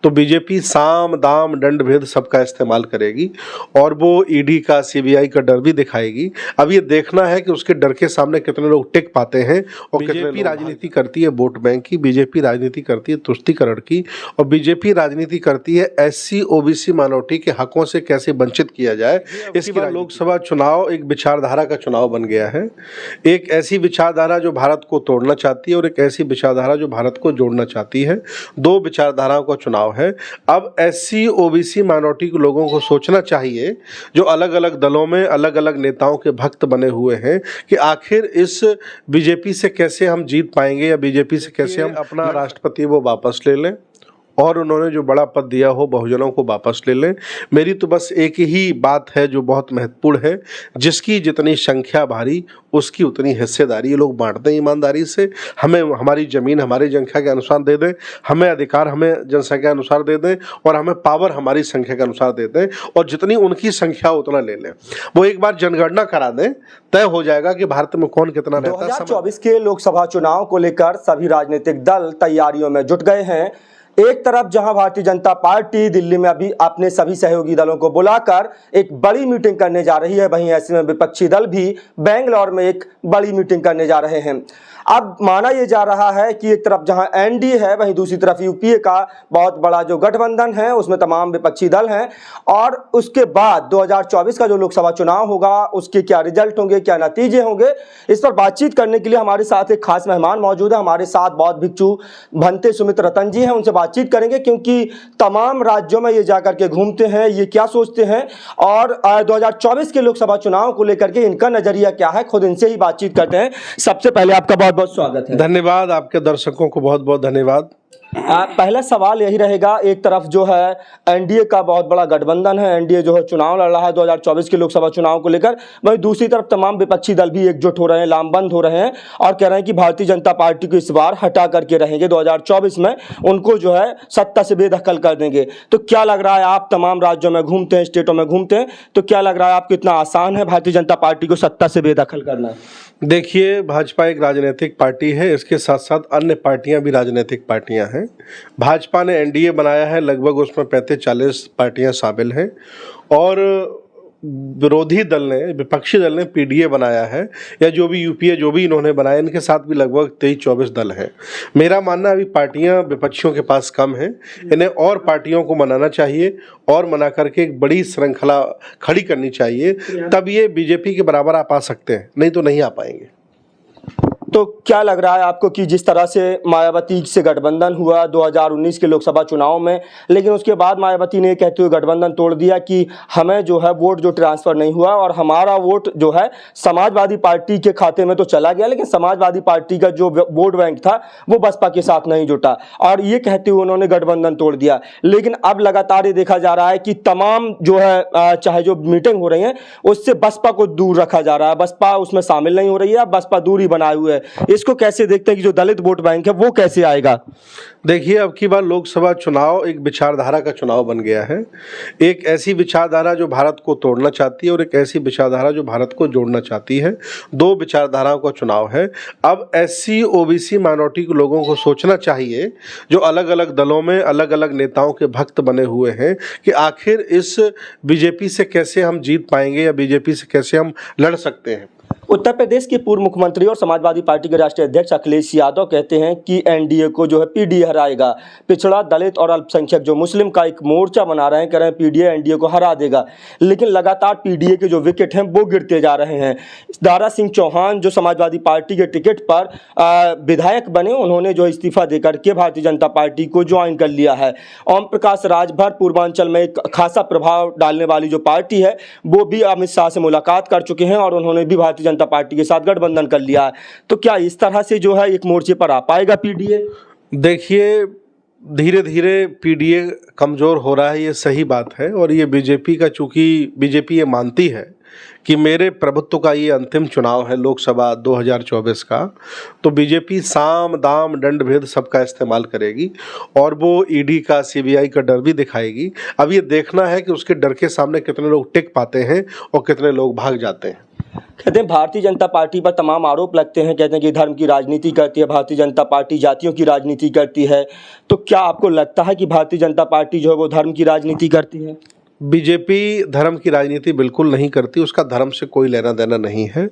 तो बीजेपी साम दाम दंड भेद सबका इस्तेमाल करेगी और वो ईडी का सीबीआई का डर भी दिखाएगी। अब ये देखना है कि उसके डर के सामने कितने लोग टिक पाते हैं। और बीजेपी राजनीति करती है वोट बैंक की, बीजेपी राजनीति करती है तुष्टीकरण की, और बीजेपी राजनीति करती है एससी ओबीसी माइनॉरिटी के हकों से कैसे वंचित किया जाए। इसकी बार लोकसभा चुनाव एक विचारधारा का चुनाव बन गया है। एक ऐसी विचारधारा जो भारत को तोड़ना चाहती है और एक ऐसी विचारधारा जो भारत को जोड़ना चाहती है। दो विचारधाराओं का चुनाव है। अब एससी ओबीसी माइनॉरिटी के लोगों को सोचना चाहिए, जो अलग अलग दलों में अलग अलग नेताओं के भक्त बने हुए हैं, कि आखिर इस बीजेपी से कैसे हम जीत पाएंगे या बीजेपी से कैसे हम अपना राष्ट्रपति वो वापस ले लें और उन्होंने जो बड़ा पद दिया हो बहुजनों को वापस ले लें। मेरी तो बस एक ही बात है जो बहुत महत्वपूर्ण है, जिसकी जितनी संख्या भारी उसकी उतनी हिस्सेदारी। ये लोग बांटते हैं ईमानदारी से। हमें हमारी ज़मीन हमारी जनसंख्या के अनुसार दे दें, हमें अधिकार हमें जनसंख्या के अनुसार दे दें, और हमें पावर हमारी संख्या के अनुसार दे दें, और जितनी उनकी संख्या उतना ले लें। वो एक बार जनगणना करा दें, तय हो जाएगा कि भारत में कौन कितना रहता है। 2024 के लोकसभा चुनाव को लेकर सभी राजनीतिक दल तैयारियों में जुट गए हैं। एक तरफ जहां भारतीय जनता पार्टी दिल्ली में अभी अपने सभी सहयोगी दलों को बुलाकर एक बड़ी मीटिंग करने जा रही है, वहीं ऐसे में विपक्षी दल भी बेंगलोर में एक बड़ी मीटिंग करने जा रहे हैं। अब माना यह जा रहा है कि एक तरफ जहां एनडीए है, वहीं दूसरी तरफ यूपीए का बहुत बड़ा जो गठबंधन है उसमें तमाम विपक्षी दल हैं, और उसके बाद 2024 का जो लोकसभा चुनाव होगा उसके क्या रिजल्ट होंगे, क्या नतीजे होंगे, इस पर बातचीत करने के लिए हमारे साथ एक खास मेहमान मौजूद है। हमारे साथ बौद्ध भिक्षु भंते सुमित रतन जी हैं, उनसे बातचीत करेंगे क्योंकि तमाम राज्यों में ये जाकर के घूमते हैं, ये क्या सोचते हैं और 2024 के लोकसभा चुनाव को लेकर के इनका नजरिया क्या है, खुद इनसे ही बातचीत करते हैं। सबसे पहले आपका बहुत बहुत स्वागत है। धन्यवाद, आपके दर्शकों को बहुत बहुत धन्यवाद। पहला सवाल यही रहेगा, एक तरफ जो है एनडीए का बहुत बड़ा गठबंधन है, एनडीए जो है चुनाव लड़ रहा है 2024 के लोकसभा चुनाव को लेकर, वहीं दूसरी तरफ तमाम विपक्षी दल भी एकजुट हो रहे हैं, लामबंद हो रहे हैं और कह रहे हैं कि भारतीय जनता पार्टी को इस बार हटा करके रहेंगे, 2024 में उनको जो है सत्ता से बेदखल कर देंगे। तो क्या लग रहा है, आप तमाम राज्यों में घूमते हैं, स्टेटों में घूमते हैं, तो क्या लग रहा है आपको इतना आसान है भारतीय जनता पार्टी को सत्ता से बेदखल करना? देखिए, भाजपा एक राजनीतिक पार्टी है, इसके साथ साथ अन्य पार्टियां भी राजनीतिक पार्टियां हैं। भाजपा ने एनडीए बनाया है, लगभग उसमें 35-40 पार्टियां शामिल हैं, और विरोधी दल ने, विपक्षी दल ने पीडीए बनाया है, या जो भी यूपीए जो भी इन्होंने बनाया, इनके साथ भी लगभग 23-24 दल हैं। मेरा मानना अभी पार्टियां विपक्षियों के पास कम हैं, इन्हें और पार्टियों को मनाना चाहिए और मना करके एक बड़ी श्रृंखला खड़ी करनी चाहिए, तब ये बीजेपी के बराबर आप आ सकते हैं, नहीं तो नहीं आ पाएंगे। तो क्या लग रहा है आपको कि जिस तरह से मायावती से गठबंधन हुआ 2019 के लोकसभा चुनाव में, लेकिन उसके बाद मायावती ने कहते हुए गठबंधन तोड़ दिया कि हमें जो है वोट जो ट्रांसफ़र नहीं हुआ और हमारा वोट जो है समाजवादी पार्टी के खाते में तो चला गया, लेकिन समाजवादी पार्टी का जो वोट बैंक था वो बसपा के साथ नहीं जुटा, और ये कहते हुए उन्होंने गठबंधन तोड़ दिया। लेकिन अब लगातार ये देखा जा रहा है कि तमाम जो है चाहे जो मीटिंग हो रही है उससे बसपा को दूर रखा जा रहा है, बसपा उसमें शामिल नहीं हो रही है, बसपा दूरी बनाए हुए है। इसको कैसे देखते हैं कि जो दलित वोट बैंक है वो कैसे आएगा? देखिए, अब की बार लोकसभा चुनाव एक विचारधारा का चुनाव बन गया है। एक ऐसी विचारधारा जो भारत को तोड़ना चाहती है और एक ऐसी विचारधारा जो भारत को जोड़ना चाहती है। दो विचारधाराओं का चुनाव है। अब एससी ओबीसी माइनॉरिटी के लोगों को सोचना चाहिए, जो अलग अलग दलों में अलग अलग नेताओं के भक्त बने हुए हैं, कि आखिर इस बीजेपी से कैसे हम जीत पाएंगे या बीजेपी से कैसे हम लड़ सकते हैं। उत्तर प्रदेश के पूर्व मुख्यमंत्री और समाजवादी पार्टी के राष्ट्रीय अध्यक्ष अखिलेश यादव कहते हैं कि एनडीए को जो है पीडीए हराएगा। पिछड़ा, दलित और अल्पसंख्यक जो मुस्लिम का एक मोर्चा बना रहे हैं, कह रहे हैं पीडीए एनडीए को हरा देगा, लेकिन लगातार पीडीए के जो विकेट हैं वो गिरते जा रहे हैं। दारा सिंह चौहान जो समाजवादी पार्टी के टिकट पर विधायक बने, उन्होंने जो इस्तीफा देकर के भारतीय जनता पार्टी को ज्वाइन कर लिया है। ओम प्रकाश राजभर पूर्वांचल में एक खासा प्रभाव डालने वाली जो पार्टी है वो भी अमित शाह से मुलाकात कर चुके हैं और उन्होंने भी भारतीय जनता पार्टी के साथ गठबंधन कर लिया है। तो क्या इस तरह से जो है एक मोर्चे पर आ पाएगा पीडीए? देखिए, धीरे धीरे पीडीए कमज़ोर हो रहा है, ये सही बात है, और ये बीजेपी का, चूँकि बीजेपी ये मानती है कि मेरे प्रभुत्व का ये अंतिम चुनाव है लोकसभा 2024 का, तो बीजेपी साम दाम दंड भेद सबका इस्तेमाल करेगी और वो ईडी का सीबीआई का डर भी दिखाएगी। अब ये देखना है कि उसके डर के सामने कितने लोग टिक पाते हैं और कितने लोग भाग जाते हैं। कहते हैं भारतीय जनता पार्टी पर तमाम आरोप लगते हैं, कहते हैं कि धर्म की राजनीति करती है भारतीय जनता पार्टी, जातियों की राजनीति करती है। तो क्या आपको लगता है कि भारतीय जनता पार्टी जो है वो धर्म की राजनीति करती है? बीजेपी धर्म की राजनीति बिल्कुल नहीं करती, उसका धर्म से कोई लेना देना नहीं है।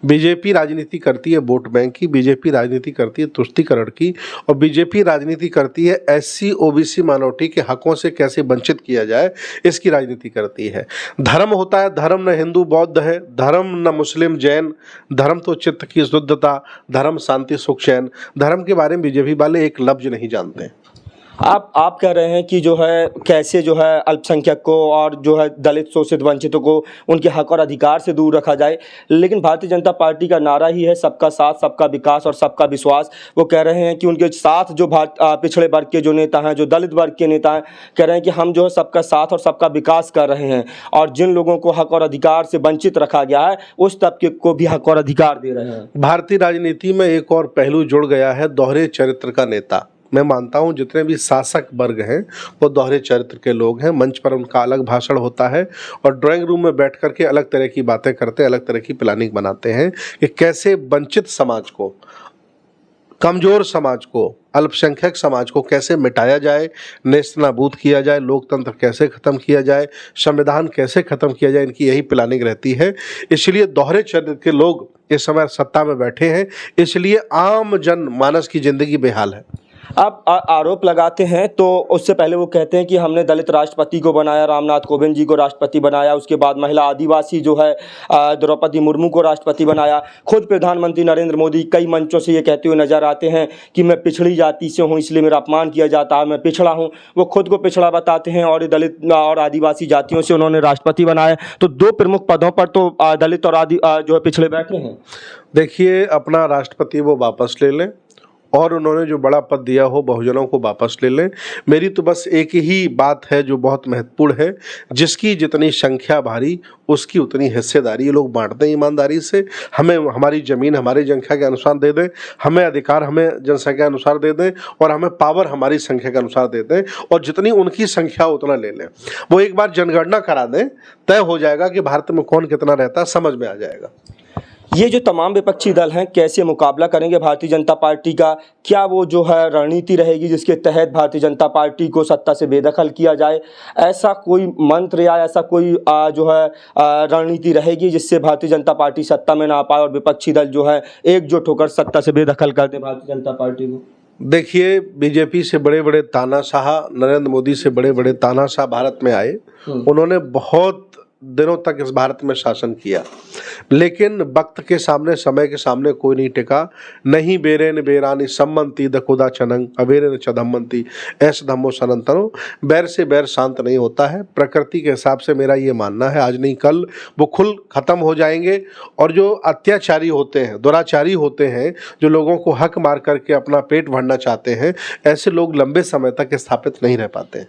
बीजेपी राजनीति करती है वोट बैंक की, बीजेपी राजनीति करती है तुष्टीकरण की, और बीजेपी राजनीति करती है एससी ओबीसी माइनॉरिटी के हकों से कैसे वंचित किया जाए, इसकी राजनीति करती है। धर्म होता है, धर्म न हिंदू बौद्ध है, धर्म न मुस्लिम जैन, धर्म तो चित्त की शुद्धता, धर्म शांति सुख चैन। धर्म के बारे में बीजेपी वाले एक लफ्ज नहीं जानते। आप कह रहे हैं कि जो है कैसे जो है अल्पसंख्यक को और जो है दलित शोषित वंचितों को उनके हक और अधिकार से दूर रखा जाए, लेकिन भारतीय जनता पार्टी का नारा ही है सबका साथ, सबका विकास और सबका विश्वास। वो कह रहे हैं कि उनके साथ जो पिछड़े वर्ग के जो नेता हैं, जो दलित वर्ग के नेता हैं, कह रहे हैं कि हम जो है सबका साथ और सबका विकास कर रहे हैं, और जिन लोगों को हक और अधिकार से वंचित रखा गया है उस तबके को भी हक और अधिकार दे रहे हैं। भारतीय राजनीति में एक और पहलू जुड़ गया है, दोहरे चरित्र का नेता। मैं मानता हूं जितने भी शासक वर्ग हैं वो दोहरे चरित्र के लोग हैं। मंच पर उनका अलग भाषण होता है और ड्राइंग रूम में बैठ करके अलग तरह की बातें करते हैं, अलग तरह की प्लानिंग बनाते हैं कि कैसे वंचित समाज को, कमजोर समाज को, अल्पसंख्यक समाज को कैसे मिटाया जाए, नेस्तनाबूद किया जाए, लोकतंत्र कैसे खत्म किया जाए, संविधान कैसे खत्म किया जाए, इनकी यही प्लानिंग रहती है। इसलिए दोहरे चरित्र के लोग इस समय सत्ता में बैठे हैं, इसलिए आम जन मानस की जिंदगी बेहाल है। आप आरोप लगाते हैं तो उससे पहले वो कहते हैं कि हमने दलित राष्ट्रपति को बनाया, रामनाथ कोविंद जी को राष्ट्रपति बनाया, उसके बाद महिला आदिवासी जो है द्रौपदी मुर्मू को राष्ट्रपति बनाया। खुद प्रधानमंत्री नरेंद्र मोदी कई मंचों से ये कहते हुए नजर आते हैं कि मैं पिछड़ी जाति से हूँ इसलिए मेरा अपमान किया जाता है, मैं पिछड़ा हूँ। वो खुद को पिछड़ा बताते हैं और दलित और आदिवासी जातियों से उन्होंने राष्ट्रपति बनाया। तो दो प्रमुख पदों पर तो दलित और जो है पिछड़े बैठे हैं। देखिए, अपना राष्ट्रपति वो वापस ले लें और उन्होंने जो बड़ा पद दिया हो बहुजनों को वापस ले लें। मेरी तो बस एक ही बात है जो बहुत महत्वपूर्ण है, जिसकी जितनी संख्या भारी उसकी उतनी हिस्सेदारी। ये लोग बांटते हैं ईमानदारी से। हमें हमारी ज़मीन हमारी जनसंख्या के अनुसार दे दें, हमें अधिकार हमें जनसंख्या के अनुसार दे दें, और हमें पावर हमारी संख्या के अनुसार दे दें, और जितनी उनकी संख्या उतना ले लें। वो एक बार जनगणना करा दें, तय हो जाएगा कि भारत में कौन कितना रहता है, समझ में आ जाएगा। ये जो तमाम विपक्षी दल हैं कैसे मुकाबला करेंगे भारतीय जनता पार्टी का? क्या वो जो है रणनीति रहेगी जिसके तहत भारतीय जनता पार्टी को सत्ता से बेदखल किया जाए? ऐसा कोई मंत्र या ऐसा कोई जो है रणनीति रहेगी जिससे भारतीय जनता पार्टी सत्ता में ना आ पाए और विपक्षी दल जो है एकजुट होकर सत्ता से बेदखल कर दे भारतीय जनता पार्टी को? देखिए, बीजेपी से बड़े बड़े तानाशाह, नरेंद्र मोदी से बड़े बड़े तानाशाह भारत में आए। उन्होंने बहुत दिनों तक इस भारत में शासन किया, लेकिन वक्त के सामने, समय के सामने कोई नहीं टिका। नहीं बेरेन बेरानी सम्मंती दखुदा चनंग अबेरेन चधम्मंती ऐस धम्मो सनंतनो। बैर से बैर शांत नहीं होता है। प्रकृति के हिसाब से मेरा ये मानना है, आज नहीं कल वो खुल खत्म हो जाएंगे। और जो अत्याचारी होते हैं, दुराचारी होते हैं, जो लोगों को हक मार करके अपना पेट भरना चाहते हैं, ऐसे लोग लंबे समय तक स्थापित नहीं रह पाते हैं।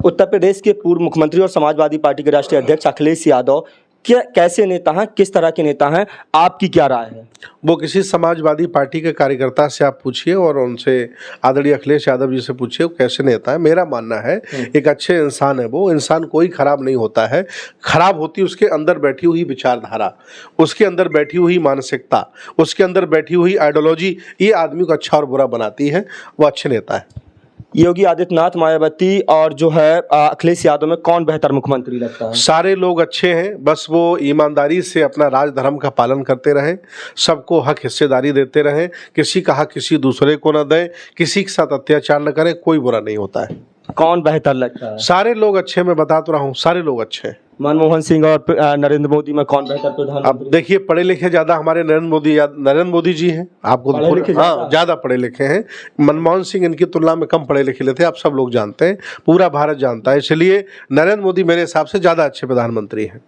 उत्तर प्रदेश के पूर्व मुख्यमंत्री और समाजवादी पार्टी के राष्ट्रीय अध्यक्ष अखिलेश यादव कैसे नेता हैं, किस तरह के नेता हैं, आपकी क्या राय है? वो किसी समाजवादी पार्टी के कार्यकर्ता से आप पूछिए और उनसे, आदरणीय अखिलेश यादव जी से पूछिए वो कैसे नेता है। मेरा मानना है एक अच्छे इंसान है। वो इंसान कोई खराब नहीं होता है, खराब होती उसके अंदर बैठी हुई विचारधारा, उसके अंदर बैठी हुई मानसिकता, उसके अंदर बैठी हुई आइडियोलॉजी, ये आदमी को अच्छा और बुरा बनाती है। वो अच्छे नेता है। योगी आदित्यनाथ, मायावती और जो है अखिलेश यादव में कौन बेहतर मुख्यमंत्री लगता है? सारे लोग अच्छे हैं, बस वो ईमानदारी से अपना राज धर्म का पालन करते रहें, सबको हक हिस्सेदारी देते रहें, किसी का हक किसी दूसरे को न दें, किसी के साथ अत्याचार न करें, कोई बुरा नहीं होता है। कौन बेहतर लगता है? सारे लोग अच्छे, मैं बता तो रहा हूँ, सारे लोग अच्छे हैं। मनमोहन सिंह और नरेंद्र मोदी में कौन बेहतर प्रधानमंत्री? अब देखिए, पढ़े लिखे ज्यादा हमारे नरेंद्र मोदी जी हैं। आपको हाँ, ज्यादा पढ़े लिखे हैं। मनमोहन सिंह इनकी तुलना में कम पढ़े लिखे थे, आप सब लोग जानते हैं, पूरा भारत जानता है। इसलिए नरेंद्र मोदी मेरे हिसाब से ज्यादा अच्छे प्रधानमंत्री हैं।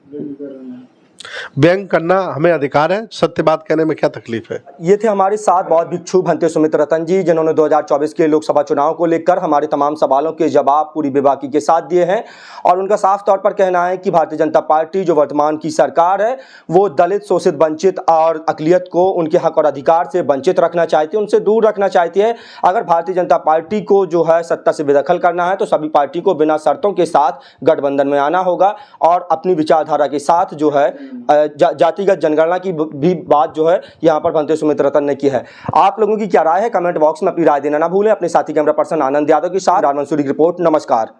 व्यंग करना हमें अधिकार है, सत्य बात कहने में क्या तकलीफ है। ये थे हमारे साथ बहुत भिक्षु भंते सुमित रतन जी, जिन्होंने 2024 के लोकसभा चुनाव को लेकर हमारे तमाम सवालों के जवाब पूरी बेबाकी के साथ दिए हैं। और उनका साफ तौर पर कहना है कि भारतीय जनता पार्टी जो वर्तमान की सरकार है वो दलित, शोषित, वंचित और अकलियत को उनके हक और अधिकार से वंचित रखना चाहती है, उनसे दूर रखना चाहती है। अगर भारतीय जनता पार्टी को जो है सत्ता से बेदखल करना है तो सभी पार्टी को बिना शर्तों के साथ गठबंधन में आना होगा और अपनी विचारधारा के साथ जो है जातिगत जनगणना की भी बात जो है यहाँ पर भंते सुमित रतन ने की है। आप लोगों की क्या राय है, कमेंट बॉक्स में अपनी राय देना ना भूलें। अपने साथी कैमरा पर्सन आनंद यादव के साथ राजवंश सूरी की रिपोर्ट। नमस्कार।